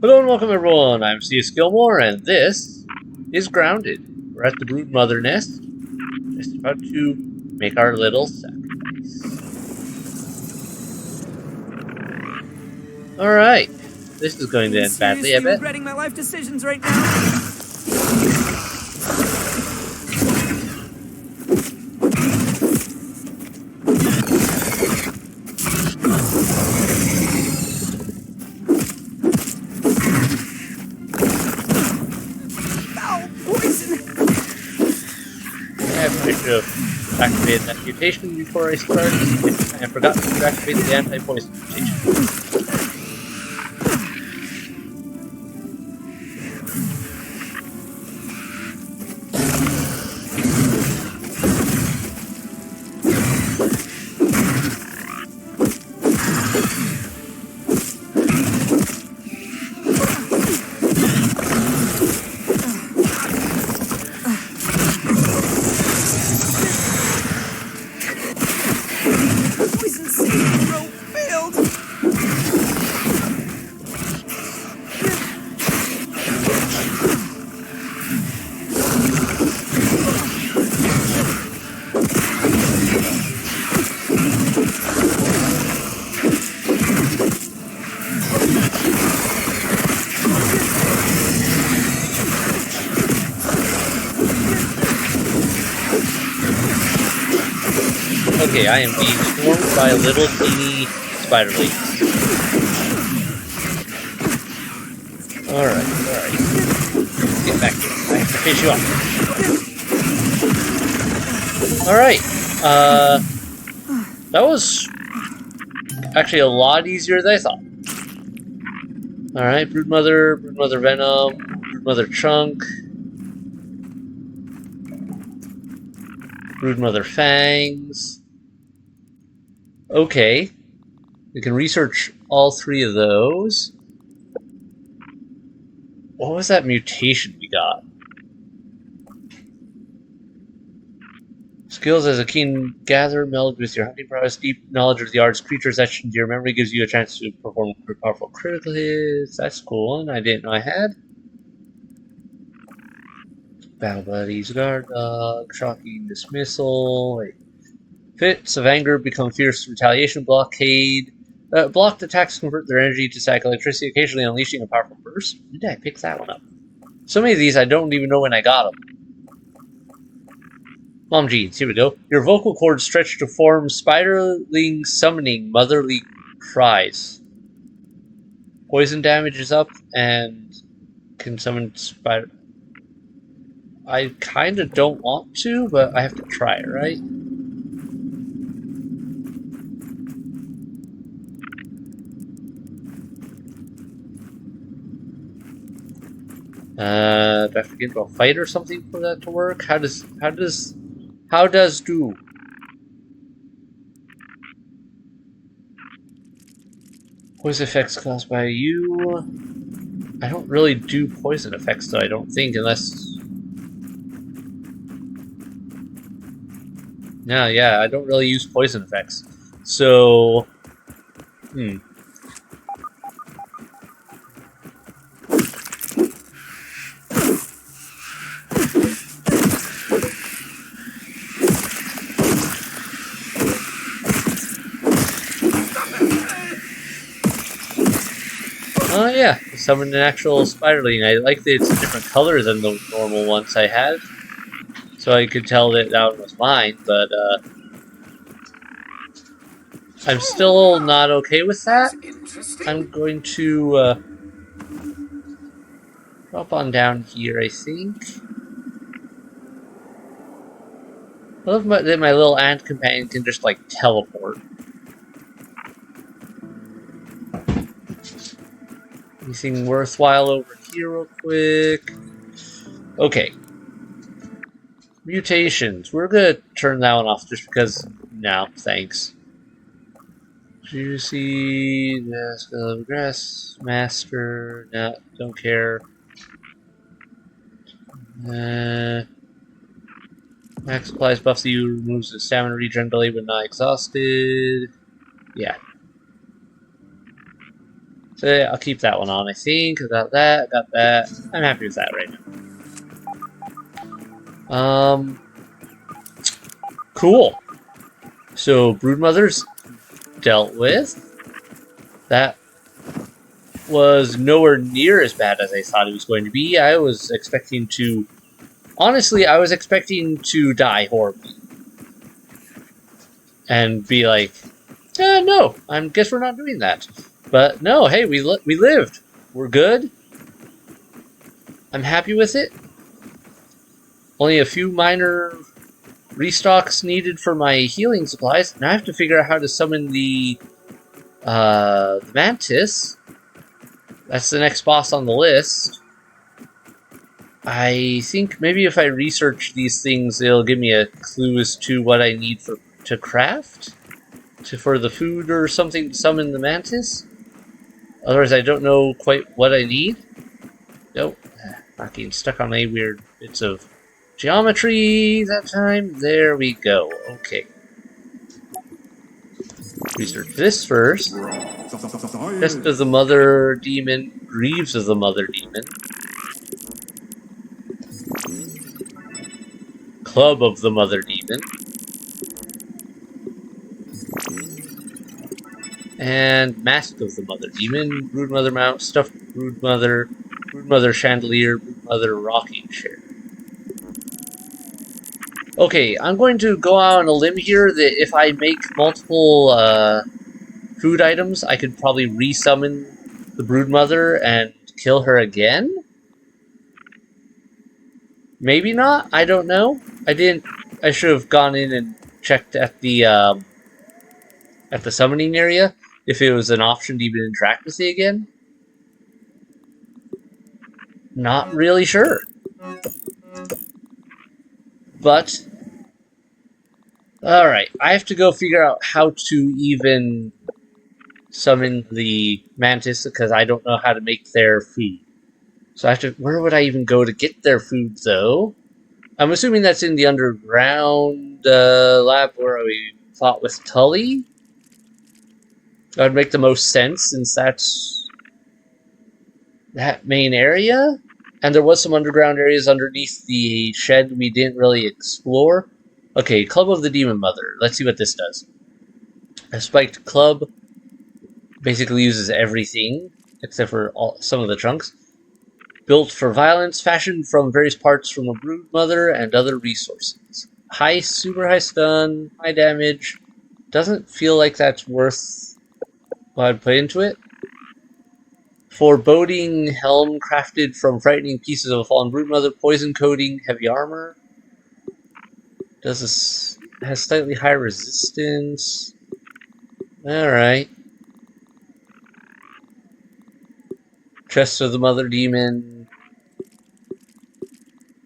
Hello and welcome everyone, I'm C.S.Gilmore and this is Grounded. We're at the Broodmother nest, just about to make our little sacrifice. Alright, this is going to I'm end badly, I seriously bet. regretting my life decisions right now. Foul poison! Yeah, I probably should have activated that mutation before I started. I forgot to activate the anti-poison mutation. Poison saving throw failed! Okay, I am being swarmed by little teeny spider ladies. Alright. Get back here. I have to fish you off. Alright, that was actually a lot easier than I thought. Alright, Broodmother Venom, Broodmother Chunk, Broodmother Fangs. Okay, we can research all three of those. What was that mutation we got? Skills as a keen gatherer melded with your hunting prowess, deep knowledge of the art's creatures etched into your memory gives you a chance to perform powerful critical hits. That's cool, and I didn't know I had. Battle Buddies, Guard Dog, Shocking Dismissal. Wait. Fits of anger become fierce retaliation, blockade. Blocked attacks convert their energy to static electricity, occasionally unleashing a powerful burst. When did I pick that one up? So many of these I don't even know when I got them. Mom Jeans, here we go. Your vocal cords stretch to form spiderling summoning motherly cries. Poison damage is up and can summon spider. I kind of don't want to, but I have to try it, right? Do I have to get into a fight or something for that to work? How does do? Poison effects caused by you. I don't really do poison effects though, I don't think, unless... No, yeah, I don't really use poison effects. So... Oh yeah, summoned an actual spiderling. I like that it's a different color than the normal ones I had. So I could tell that that one was mine, but I'm still not okay with that. I'm going to drop on down here, I think. I love that my little ant companion can just, like, teleport. Anything worthwhile over here real quick? Okay. Mutations. We're gonna turn that one off just because... No, thanks. Juicy, Grass, Master, no, don't care. Max applies buffs to you, removes the stamina regen delay when not exhausted. Yeah. So yeah, I'll keep that one on, I think. I got that, got that. I'm happy with that right now. Cool. So Broodmother's dealt with. That was nowhere near as bad as I thought it was going to be. I was expecting to... Honestly, I was expecting to die horribly. And be like, no, I guess we're not doing that. But no, hey, we lived. We're good. I'm happy with it. Only a few minor restocks needed for my healing supplies. Now I have to figure out how to summon the Mantis. That's the next boss on the list. I think maybe if I research these things, it'll give me a clue as to what I need to craft. For the food or something to summon the Mantis. Otherwise, I don't know quite what I need. Nope. Not getting stuck on any weird bits of geometry that time. There we go. Okay. Research this first. Chest of the Mother Demon. Greaves of the Mother Demon. Club of the Mother Demon. And Mask of the Mother Demon. Broodmother Mount. Stuffed Broodmother. Broodmother Chandelier. Broodmother Rocking Chair. Okay, I'm going to go out on a limb here that if I make multiple food items, I could probably resummon the Broodmother and kill her again? Maybe not? I don't know. I should have gone in and checked at the summoning area if it was an option to even interact with it again. Not really sure. But alright, I have to go figure out how to even summon the Mantis because I don't know how to make their food. So I have to... Where would I even go to get their food, though? I'm assuming that's in the underground lab where we fought with Tully. That would make the most sense since that's that main area. And there was some underground areas underneath the shed we didn't really explore. Okay, Club of the Demon Mother. Let's see what this does. A spiked club basically uses everything except for some of the trunks. Built for violence, fashioned from various parts from a Broodmother and other resources. High, super high stun, high damage. Doesn't feel like that's worth what I'd put into it. Foreboding helm crafted from frightening pieces of a fallen Broodmother. Poison coating, heavy armor. Has slightly higher resistance. Alright. Chest of the Mother Demon.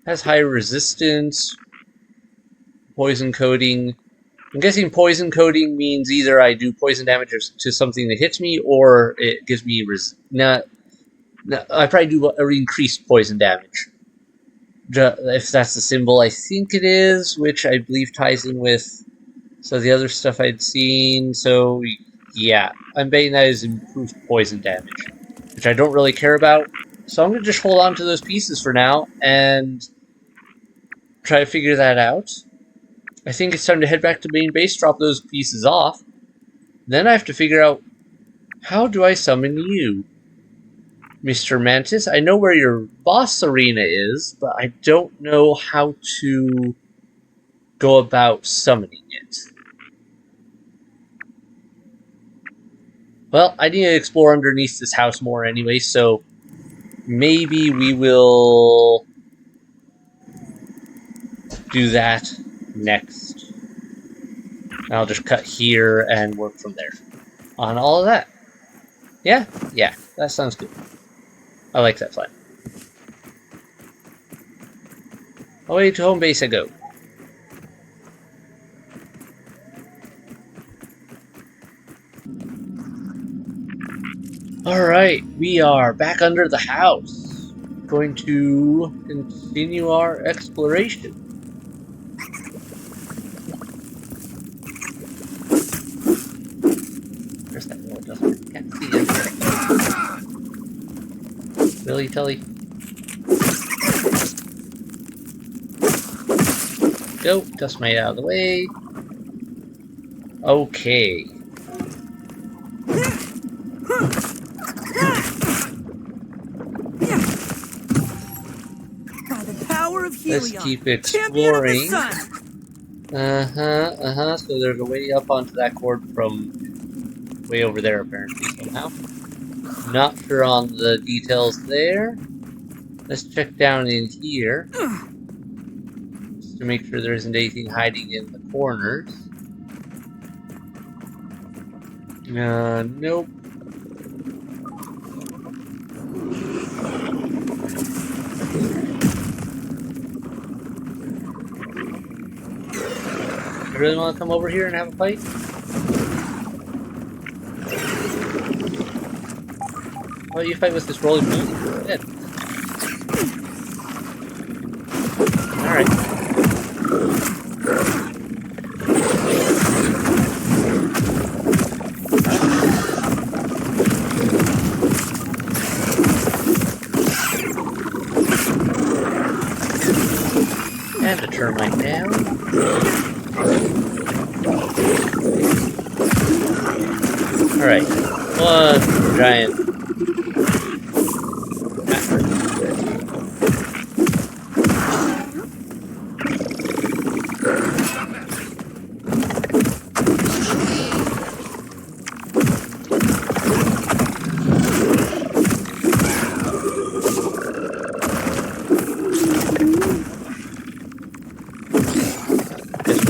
Has high resistance. Poison coating. I'm guessing poison coating means either I do poison damage to something that hits me, or it gives me I probably do increased poison damage. If that's the symbol, I think it is, which I believe ties in with some of the other stuff I'd seen. So yeah, I'm betting that is improved poison damage, which I don't really care about. So I'm going to just hold on to those pieces for now and try to figure that out. I think it's time to head back to main base, drop those pieces off. Then I have to figure out, how do I summon you? Mr. Mantis, I know where your boss arena is, but I don't know how to go about summoning it. Well, I need to explore underneath this house more anyway, so maybe we will do that next. I'll just cut here and work from there on all of that. Yeah, that sounds good. I like that plan. Away to home base I go. Alright, we are back under the house. Going to continue our exploration. Where's that wall? Can't see it. Really, Tully? Go, dustmite out of the way. Okay. By the power of Let's Helion, keep champion of the exploring. sun. So there's a way up onto that cord from way over there, apparently, somehow. Not sure on the details there. Let's check down in here. Just to make sure there isn't anything hiding in the corners. Nope. You really want to come over here and have a fight? How about you fight with this roly poly? Good. Alright. And a termite down. Alright. One giant.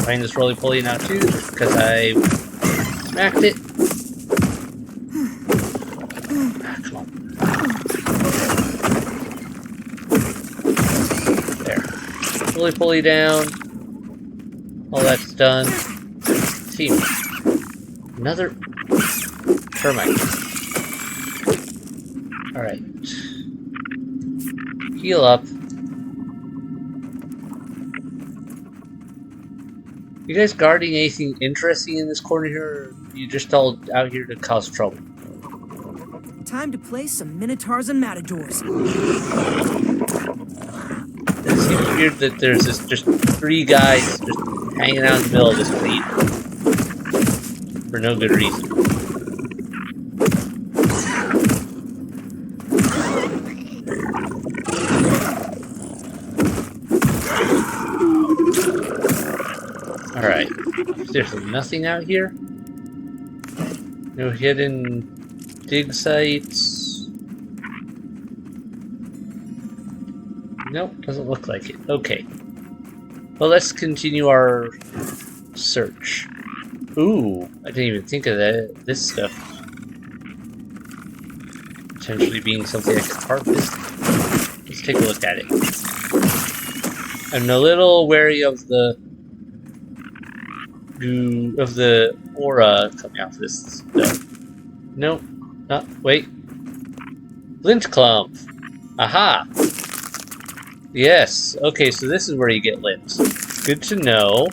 Find this roly poly now too, because I smacked it. Ah, come on. There. Roly poly down. All that's done. See. Another termite. Alright. Heal up. You guys guarding anything interesting in this corner here, or you just all out here to cause trouble? Time to play some Minotaurs and Matadors. It seems weird that there's just 3 guys just hanging out in the middle of this fleet. For no good reason. Alright. There's nothing out here? No hidden dig sites? Nope, doesn't look like it. Okay. Well, let's continue our search. Ooh, I didn't even think of that. This stuff. Potentially being something I could harvest. Let's take a look at it. I'm a little wary of the aura coming out of this stuff. Nope, not wait. Lint clump. Aha. Yes. Okay, so this is where you get lint. Good to know.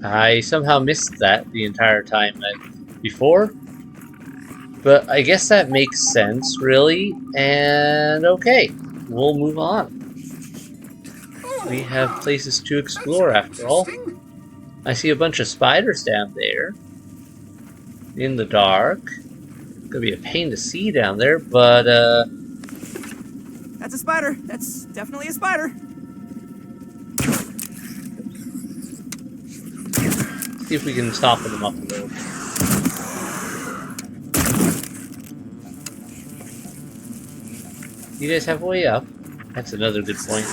I somehow missed that the entire time before. But I guess that makes sense, really. And okay, we'll move on. We have places to explore after all. I see a bunch of spiders down there. In the dark. Gonna be a pain to see down there, but That's a spider. That's definitely a spider. see if we can soften them up a little. You guys have a way up. That's another good point.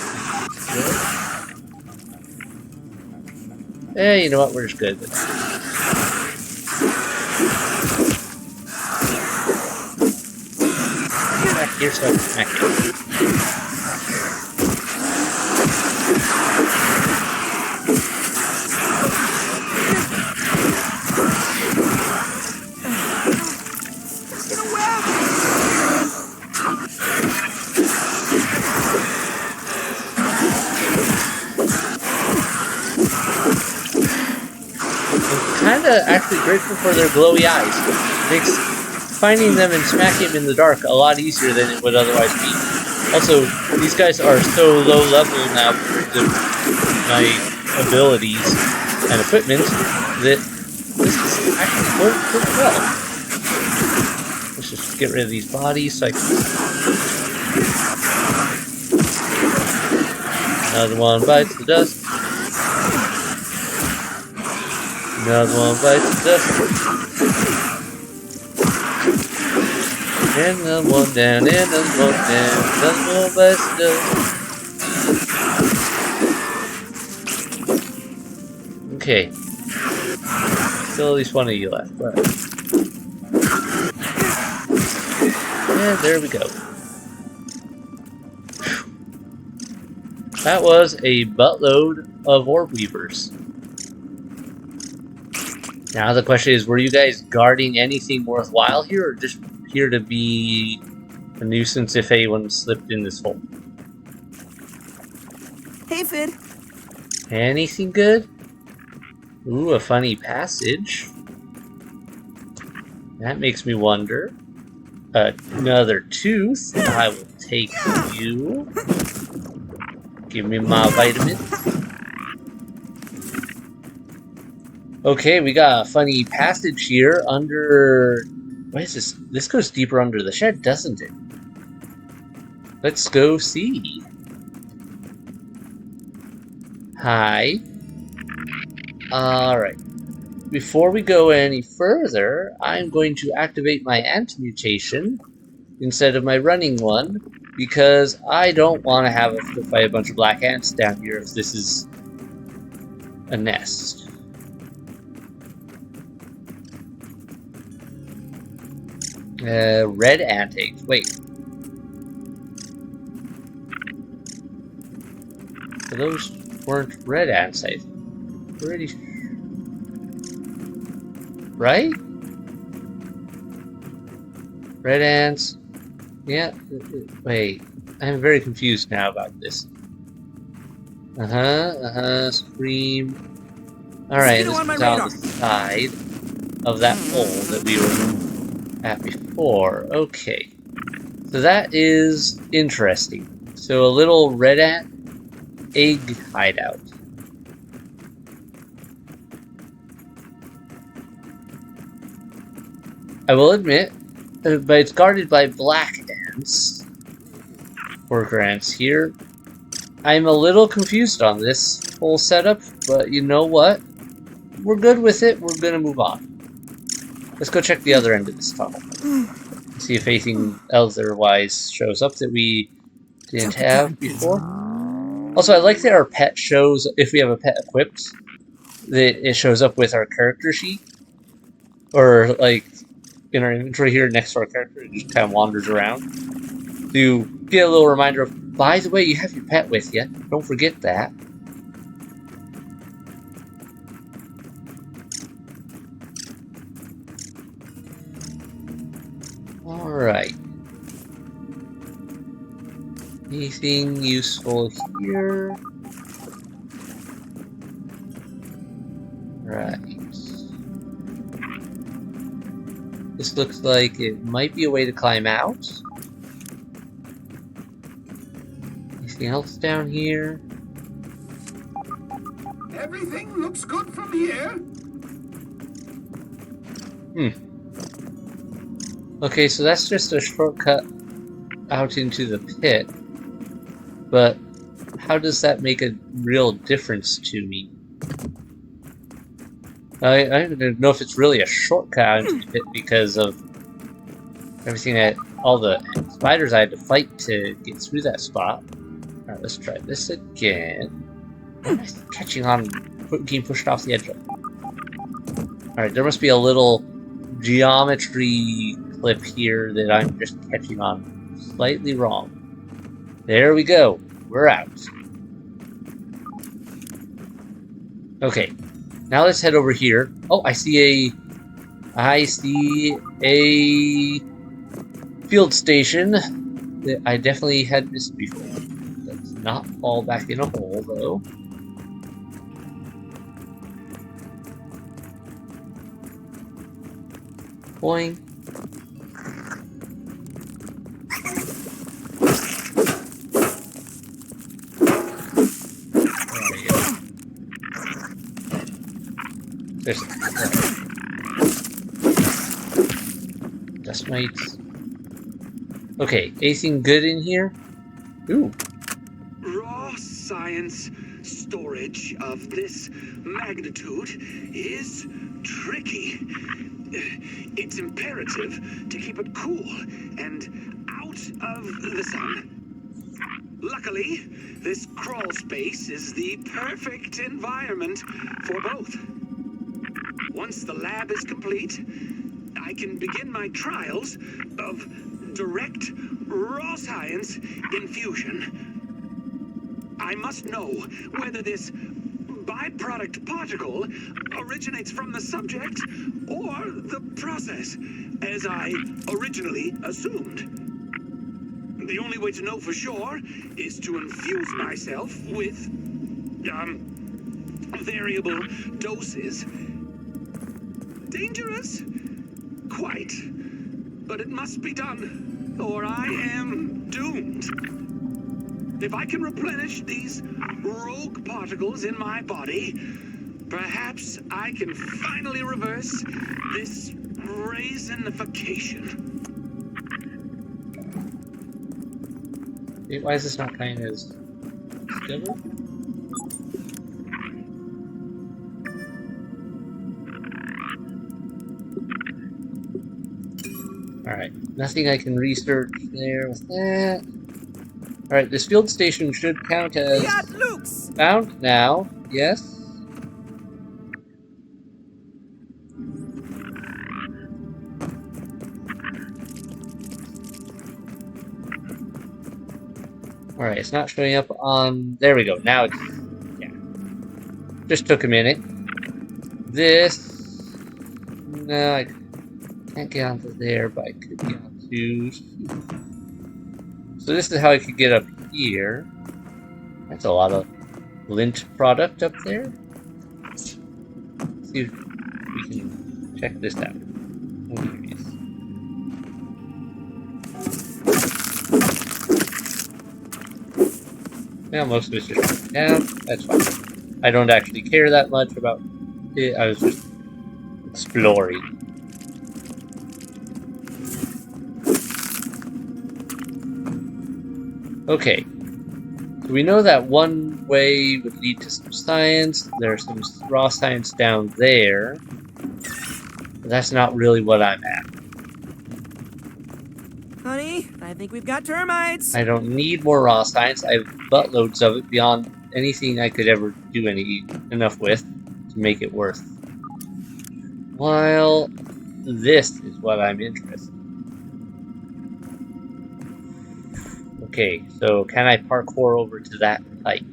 Eh, you know what? We're just good. Back here so I can smack you. Stuck in a web. I'm kinda actually grateful for their glowy eyes. finding them and smacking them in the dark a lot easier than it would otherwise be. Also, these guys are so low level now compared to my abilities and equipment that this is actually going pretty well. Let's just get rid of these bodies so I can... Another one bites the dust. Another one bites the dust. And another one down, and another one down. Another one bites the dust. Okay. Still at least one of you left. Right. And there we go. That was a buttload of orb weavers. Now the question is, were you guys guarding anything worthwhile here, or just here to be a nuisance if anyone slipped in this hole? Hey, Fid. Anything good? Ooh, a funny passage. That makes me wonder. Another tooth. I will take you. Give me my vitamin. Okay, we got a funny passage here under... What is this? This goes deeper under the shed, doesn't it? Let's go see. Hi. Alright. Before we go any further, I'm going to activate my ant mutation instead of my running one, because I don't want to have to fight a bunch of black ants down here if this is a nest. Red ant eggs. Wait. So those weren't red ants, I'm pretty sure. Right? Red ants. Yeah. Wait. I'm very confused now about this. Scream. Alright, this is on the side of that hole that we were at before. Okay. So that is interesting. So a little red ant egg hideout. I will admit, but it's guarded by black ants. Worker ants here. I'm a little confused on this whole setup, but you know what? We're good with it. We're gonna move on. Let's go check the other end of this tunnel. See if anything otherwise shows up that we didn't have before. Also, I like that our pet shows, if we have a pet equipped, that it shows up with our character sheet. Or, like, in our inventory here next to our character, it just kind of wanders around. To get a little reminder of, by the way, you have your pet with you. Don't forget that. Alright. Anything useful here? Right. This looks like it might be a way to climb out. Anything else down here? Everything looks good from here. Okay, so that's just a shortcut out into the pit. But how does that make a real difference to me? I don't know if it's really a shortcut out into the pit because of everything that all the spiders I had to fight to get through that spot. Alright, let's try this again. Why am I catching on, getting pushed off the edge? Alright, there must be a little geometry clip here that I'm just catching on slightly wrong. There we go. We're out. Okay. Now let's head over here. Oh, I see a field station that I definitely had missed before. Let's not fall back in a hole, though. Boing. There's dust mites. Okay, anything good in here? Ooh. Raw science storage of this magnitude is tricky. It's imperative to keep it cool and out of the sun. Luckily, this crawl space is the perfect environment for both. Once the lab is complete, I can begin my trials of direct raw science infusion. I must know whether this byproduct particle originates from the subject or the process, as I originally assumed. The only way to know for sure is to infuse myself with, variable doses. Dangerous? Quite. But it must be done, or I am doomed. If I can replenish these rogue particles in my body, perhaps I can finally reverse this raisinification. Wait, why is this not kind as discovered? Alright, nothing I can research there with that. Alright, this field station should count as Fiat Lux! found now. Yes. Alright, it's not showing up on... There we go. Now it's... Yeah. Just took a minute. This... No, I can't get onto there, but I could get onto... So this is how I could get up here. That's a lot of lint product up there. Let's see if we can check this out. I'm curious. Now most of it's just down. That's fine. I don't actually care that much about it. I was just exploring. Okay. So we know that one way would lead to some science. There's some raw science down there. But that's not really what I'm at. Honey, I think we've got termites. I don't need more raw science. I have buttloads of it beyond anything I could ever do enough with to make it worth. While this is what I'm interested in. Okay, so can I parkour over to that pipe?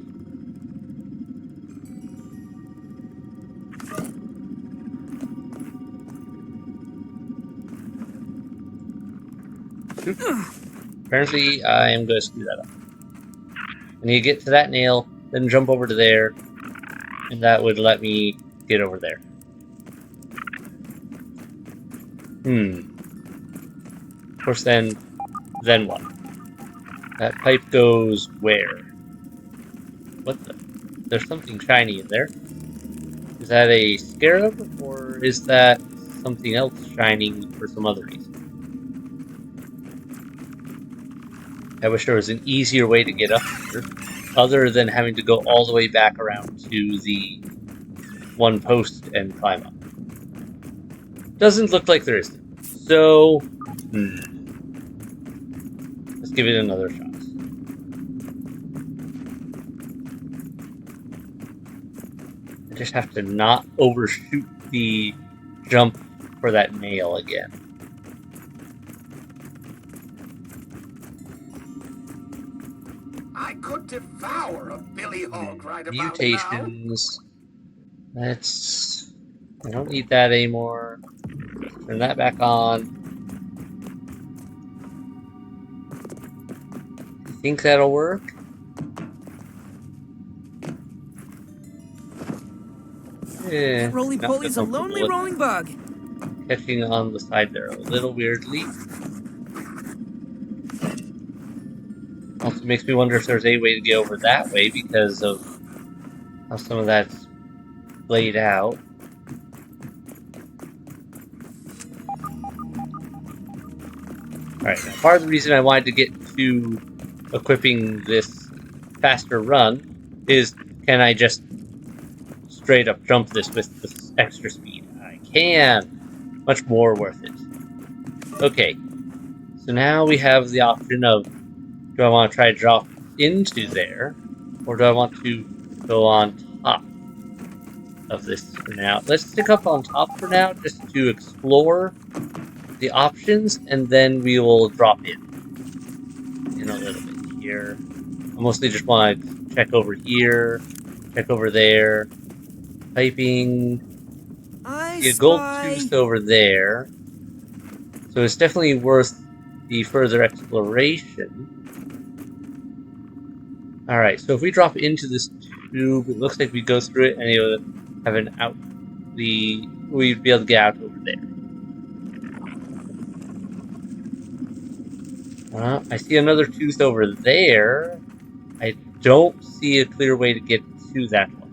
Apparently, I am going to screw that up. I need to get to that nail, then jump over to there, and that would let me get over there. Of course, then what? That pipe goes where? What the? There's something shiny in there. Is that a scarab, or is that something else shining for some other reason? I wish there was an easier way to get up here, other than having to go all the way back around to the one post and climb up. Doesn't look like there is. So, let's give it another shot. I just have to not overshoot the jump for that nail again. I could devour a billy hog right about Mutations. Let's... I don't need that anymore. Turn that back on. You think that'll work? Roly-poly's a lonely rolling bug. Catching on the side there a little weirdly. Also makes me wonder if there's a way to get over that way because of how some of that's laid out. Alright, now part of the reason I wanted to get to equipping this faster run is, can I just straight up jump this with this extra speed? I can! Much more worth it. Okay, so now we have the option of, do I want to try to drop into there, or do I want to go on top of this for now? Let's stick up on top for now, just to explore the options, and then we will drop in a little bit here. I mostly just want to check over here, check over there, piping. I See a gold spy. tooth over there, so it's definitely worth the further exploration. Alright, so if we drop into this tube, it looks like we go through it and it'll have an out. We'd be able to get out over there. I see another tooth over there. I don't see a clear way to get to that one,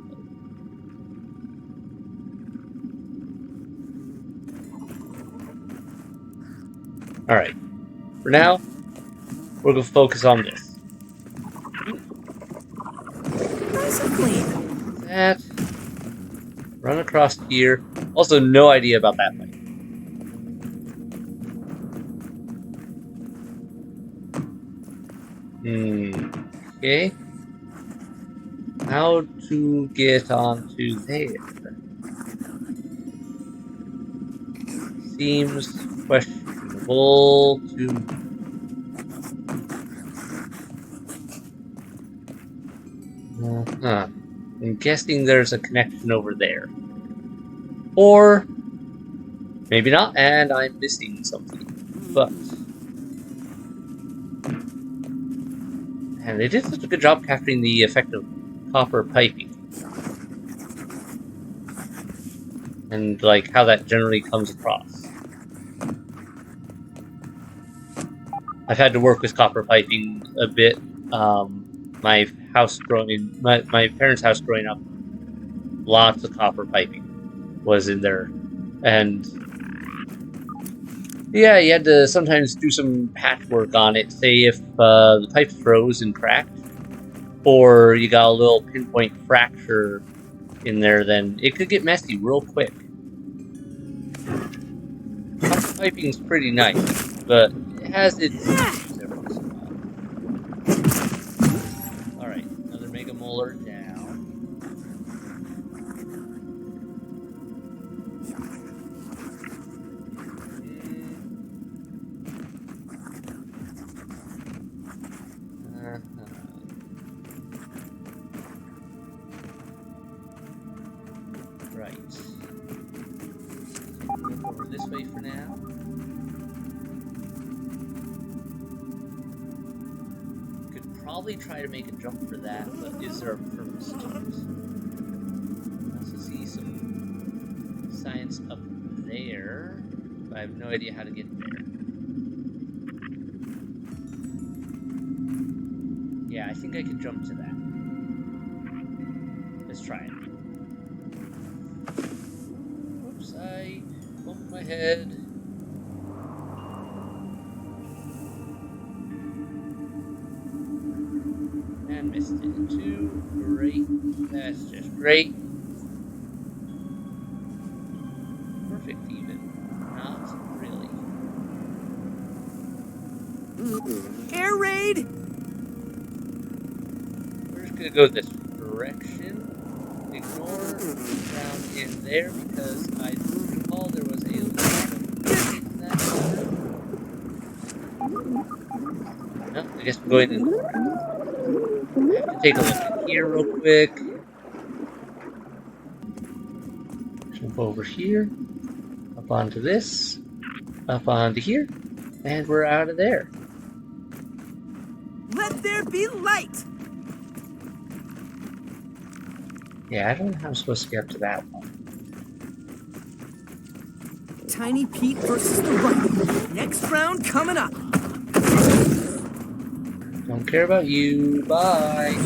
though. Alright, for now, we're going to focus on this. Nice and clean. That. Run across here. Also, no idea about that fight. Okay. How to get onto there? Seems questionable to... I'm guessing there's a connection over there. Or maybe not, and I'm missing something. But... and they did such a good job capturing the effect of copper piping. And, like, how that generally comes across. I've had to work with copper piping a bit. My parents' house growing up, lots of copper piping was in there. And yeah, you had to sometimes do some patchwork on it. Say if the pipe froze and cracked, or you got a little pinpoint fracture in there, then it could get messy real quick. Copper piping's pretty nice, but it has its issues every once in a while. Alright, another Mega Molar down. Right. Look over this way for now. Could probably try to make a jump for that, but is there a purpose to it? I also see some science up there, but I have no idea how to get there. Yeah, I think I could jump to that. Let's try it. Whoops, I bumped my head. And missed it too. Great. That's just great. Perfect even. Not really. Air raid. We're just gonna go this direction. Ignore down in there because I recall there was a lot of in that corner. No, I guess we're going in the correct. I have to take a look at here real quick. Jump over here. Up onto this. Up onto here. And we're out of there. Let there be light. Yeah, I don't know how I'm supposed to get up to that one. Tiny Pete versus the Rhino. Next round coming up. Don't care about you. Bye.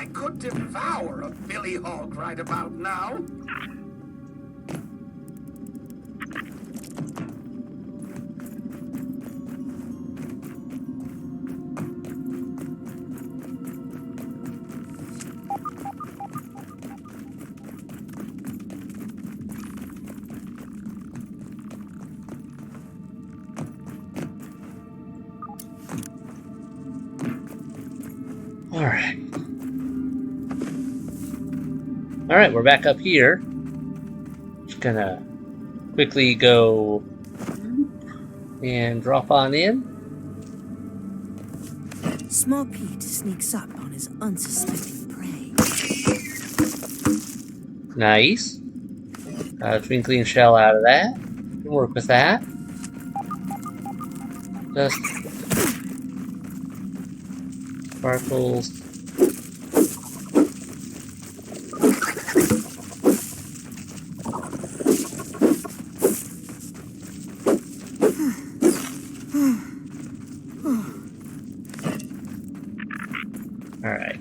I could devour a billy hog right about now. Alright. Alright, we're back up here. Just gonna quickly go and drop on in. Small Pete sneaks up on his unsuspecting prey. Nice. Twinkling shell out of that. Can work with that. Just sparkles. Alright.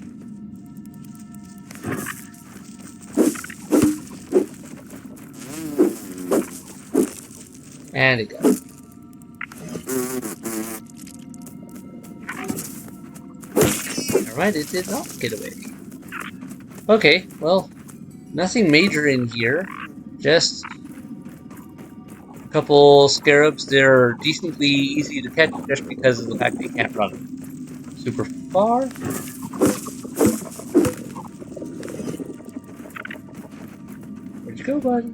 And it goes. Alright, it did not get away. Okay, well, nothing major in here. Just a couple scarabs. They're decently easy to catch just because of the fact they can't run super far. Where'd you go, buddy?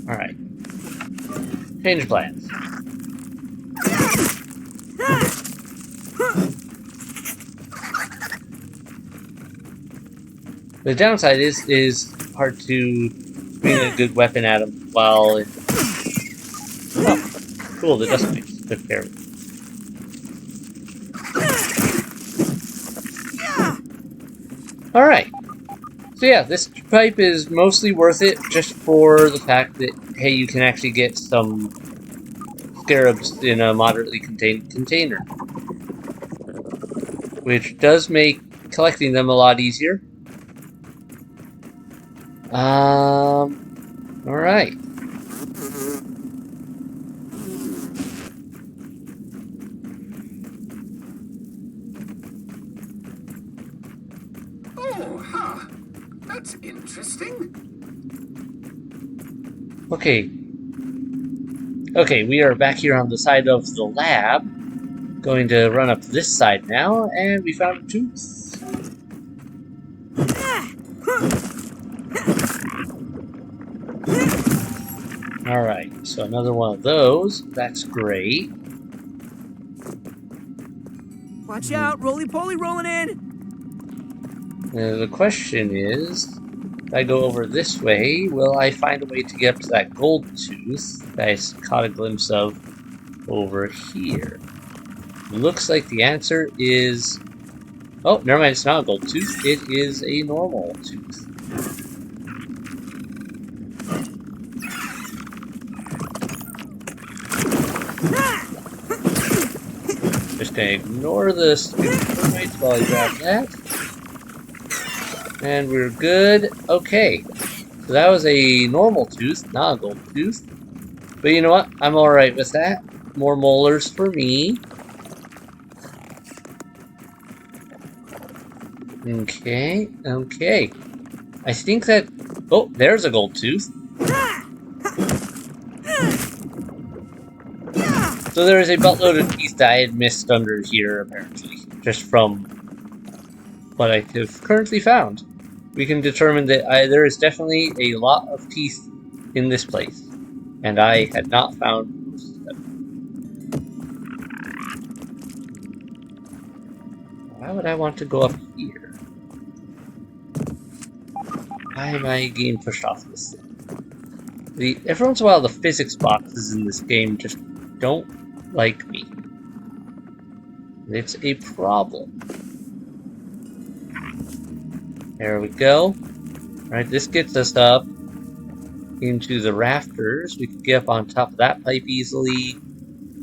Alright. Change plans. The downside is hard to bring a good weapon at him while in... Oh, cool, the dust mites took care of it. Alright. So yeah, this pipe is mostly worth it just for the fact that, hey, you can actually get some scarabs in a moderately contained container. Which does make collecting them a lot easier. Alright. Oh, huh. That's interesting. Okay. Okay, we are back here on the side of the lab. Going to run up this side now, and we found a tooth. Alright, so another one of those. That's great. Watch out, roly-poly rolling in! The question is, if I go over this way, will I find a way to get up to that gold tooth that I caught a glimpse of over here? Looks like the answer is... Oh, never mind, it's not a gold tooth. It is a normal tooth. Just gonna ignore the stupid termites while I grab that. And we're good. Okay. So that was a normal tooth, not a gold tooth. But you know what? I'm alright with that. More molars for me. Okay, okay. I think that... Oh, there's a gold tooth. So there is a buttload of teeth that I had missed under here, apparently. Just from what I have currently found. We can determine that there is definitely a lot of teeth in this place. And I had not found most of them. Why would I want to go up here? Why am I getting pushed off this thing? Every once in a while, the physics boxes in this game just don't like me. It's a problem. There we go. Alright, this gets us up into the rafters. We can get up on top of that pipe easily.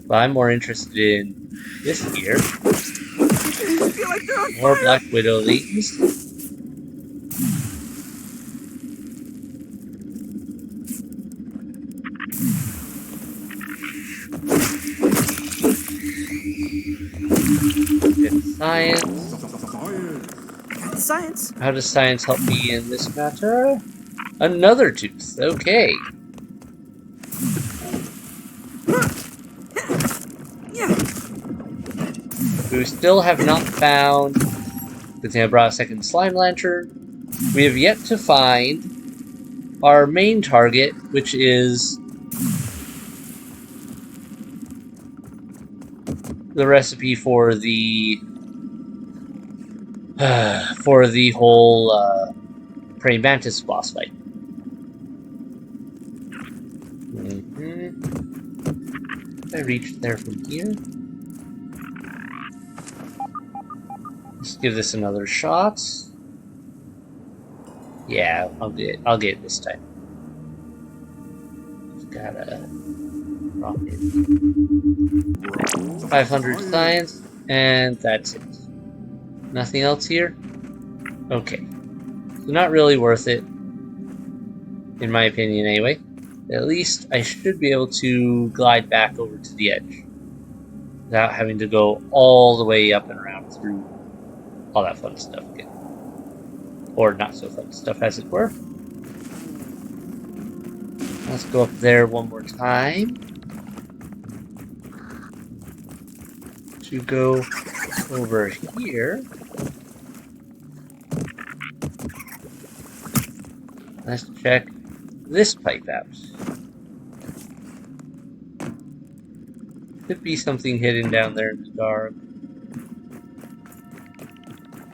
But I'm more interested in this here. I feel like they're on More fire. Black Widowlings. Get science. Got science. How does science help me in this matter? Another tooth. Okay. Yeah. We still have not found. Good thing I brought a second slime lantern. We have yet to find our main target, which is the recipe for the whole praying mantis boss fight. I reached there from here. Let's give this another shot. Yeah, I'll get it this time. Just gotta drop it. 500 science, and that's it. Nothing else here? Okay. So not really worth it, in my opinion anyway. At least I should be able to glide back over to the edge without having to go all the way up and around through all that fun stuff again. Or not so fun stuff, as it were. Let's go up there one more time. To go over here. Let's check this pipe out. Could be something hidden down there in the dark.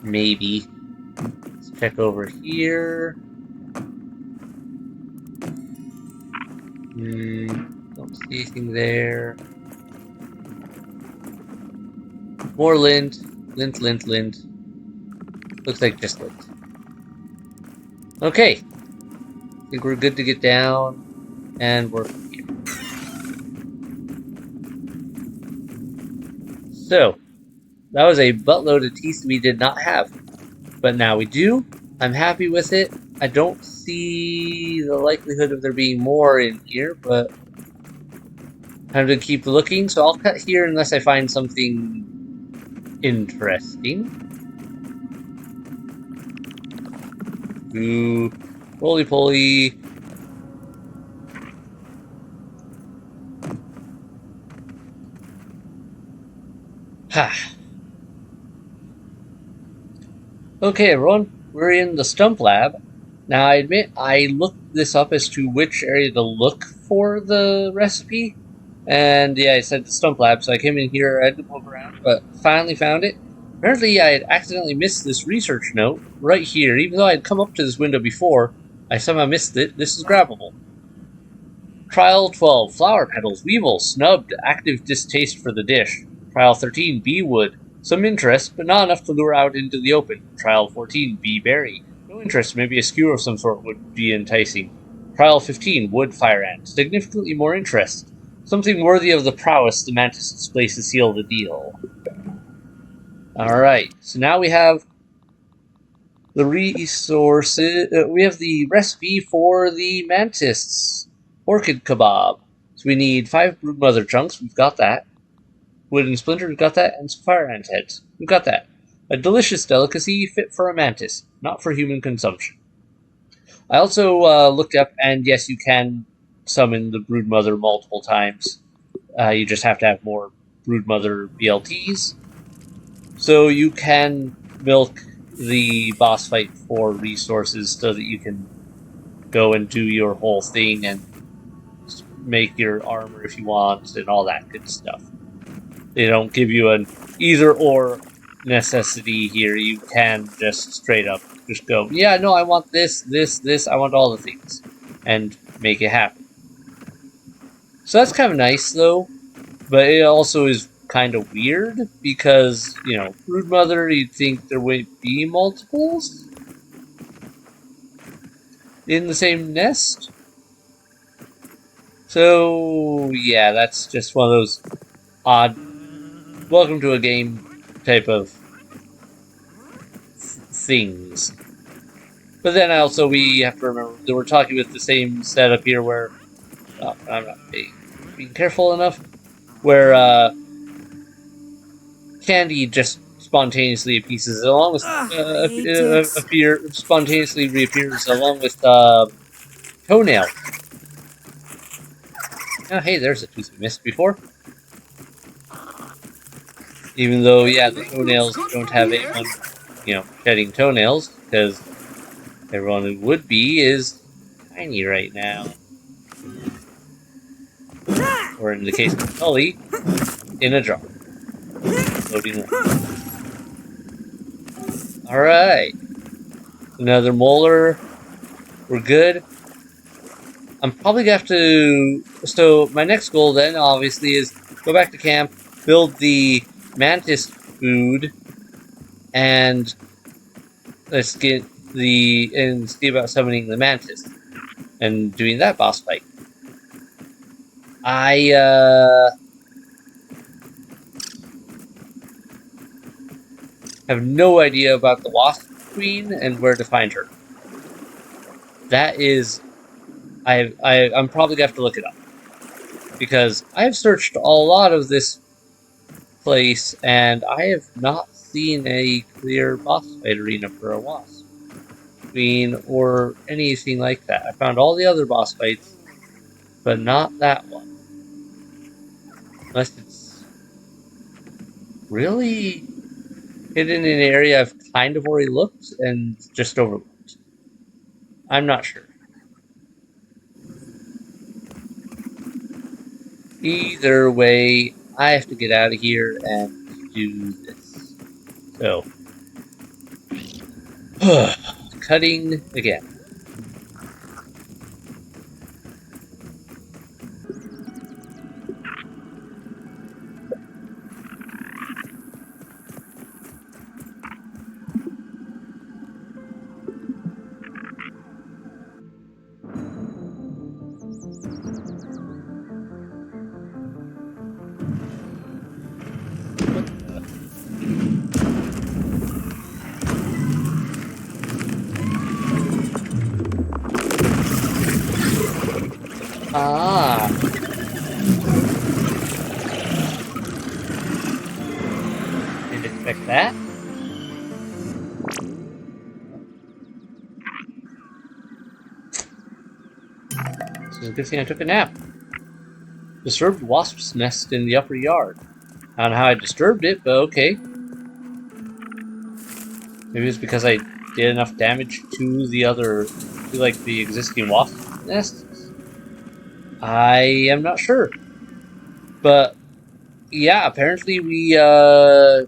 Maybe. Let's check over here. Don't see anything there. More lint. Lint. Looks like just lint. Okay. I think we're good to get down and work here. So, that was a buttload of teeth we did not have. But now we do. I'm happy with it. I don't see the likelihood of there being more in here, but I'm going to keep looking. So I'll cut here unless I find something interesting. Ooh, roly-poly. Ha. Okay, everyone, we're in the stump lab. Now, I admit I looked this up as to which area to look for the recipe. And yeah, I said the stump lab, so I came in here, I had to poke around, but finally found it. Apparently, I had accidentally missed this research note right here. Even though I had come up to this window before, I somehow missed it. This is grabbable. Trial 12, flower petals, weevil, snubbed, active distaste for the dish. Trial 13, bee wood, some interest, but not enough to lure out into the open. Trial 14, bee berry, no interest, maybe a skewer of some sort would be enticing. Trial 15, wood fire ant, significantly more interest. Something worthy of the prowess the mantis displays to seal the deal. Alright, so now we have the resources. We have the recipe for the mantis orchid kebab. So we need 5 Broodmother chunks, we've got that. Wooden splinter, we've got that. And some fire ant heads, we've got that. A delicious delicacy fit for a mantis, not for human consumption. I also looked up, and yes, you can summon the Broodmother multiple times. You just have to have more Broodmother BLTs. So you can milk the boss fight for resources so that you can go and do your whole thing and make your armor if you want and all that good stuff. They don't give you an either or necessity here. You can just straight up just go, yeah, no, I want this, this, I want all the things, and make it happen. So that's kind of nice, though, but it also is kind of weird because, you know, Broodmother, you'd think there would be multiples in the same nest. So, yeah, that's just one of those odd welcome to a game type of things. But then also we have to remember that we're talking with the same setup here where I'm not being careful enough, where candy just spontaneously appears along with I hate ticks. spontaneously reappears along with toenail. Oh, hey, there's a tooth we missed before. Even though, yeah, the toenails don't have anyone, you know, shedding toenails, because everyone who would be is tiny right now. Or in the case of Tully, in a jar. Floating around. Alright. Another molar. We're good. I'm probably gonna have to... So, my next goal then, obviously, is go back to camp, build the mantis food, and let's get and see about summoning the mantis. And doing that boss fight. I have no idea about the Wasp Queen and where to find her. That is... I'm probably gonna have to look it up. Because I've searched a lot of this place, and I have not seen a clear boss fight arena for a Wasp Queen or anything like that. I found all the other boss fights, but not that one. Unless it's really hidden in an area I've kind of already looked and just overlooked. I'm not sure. Either way, I have to get out of here and do this. So, cutting again. Ah. Didn't expect that. This is a good thing I took a nap. Disturbed wasp's nest in the upper yard. I don't know how I disturbed it, but okay. Maybe it's because I did enough damage to the other, to like the existing wasp nests. I am not sure. But yeah, apparently that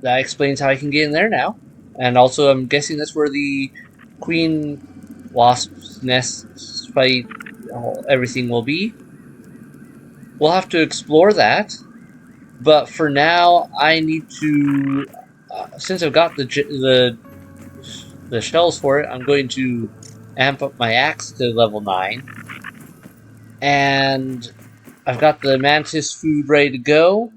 explains how I can get in there now. And also I'm guessing that's where the queen wasp's nest fight, everything will be. We'll have to explore that. But for now, I need to, since I've got the shells for it, I'm going to amp up my axe to level 9. And I've got the mantis food ready to go.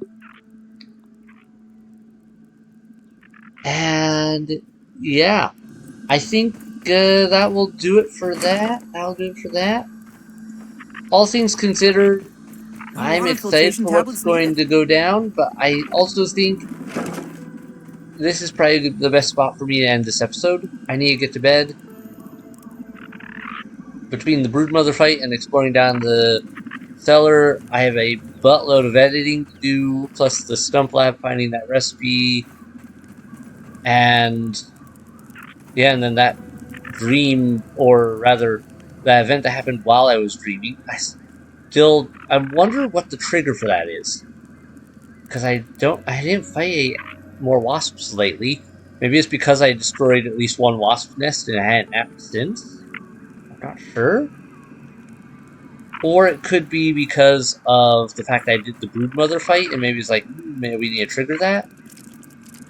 And yeah, I think that will do it for that. That'll do it for that. All things considered, I'm excited for what's going to go down, but I also think this is probably the best spot for me to end this episode. I need to get to bed. Between the Broodmother fight and exploring down the cellar, I have a buttload of editing to do, plus the Stump Lab finding that recipe. And yeah, and then that dream, or rather, that event that happened while I was dreaming. I wonder what the trigger for that is. Because I didn't fight more wasps lately. Maybe it's because I destroyed at least one wasp nest and I hadn't acted since. I'm not sure. Or it could be because of the fact that I did the Broodmother fight, and maybe it's like, maybe we need to trigger that.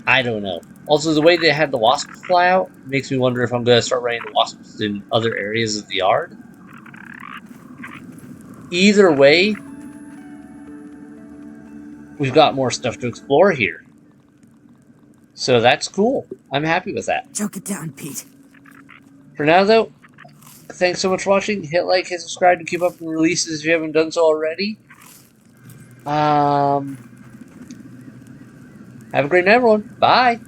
I don't know. Also, the way they had the wasps fly out makes me wonder if I'm going to start running the wasps in other areas of the yard. Either way, we've got more stuff to explore here. So that's cool. I'm happy with that. Choke it down, Pete. For now, though, thanks so much for watching. Hit like, hit subscribe to keep up with releases if you haven't done so already. Have a great night, everyone. Bye.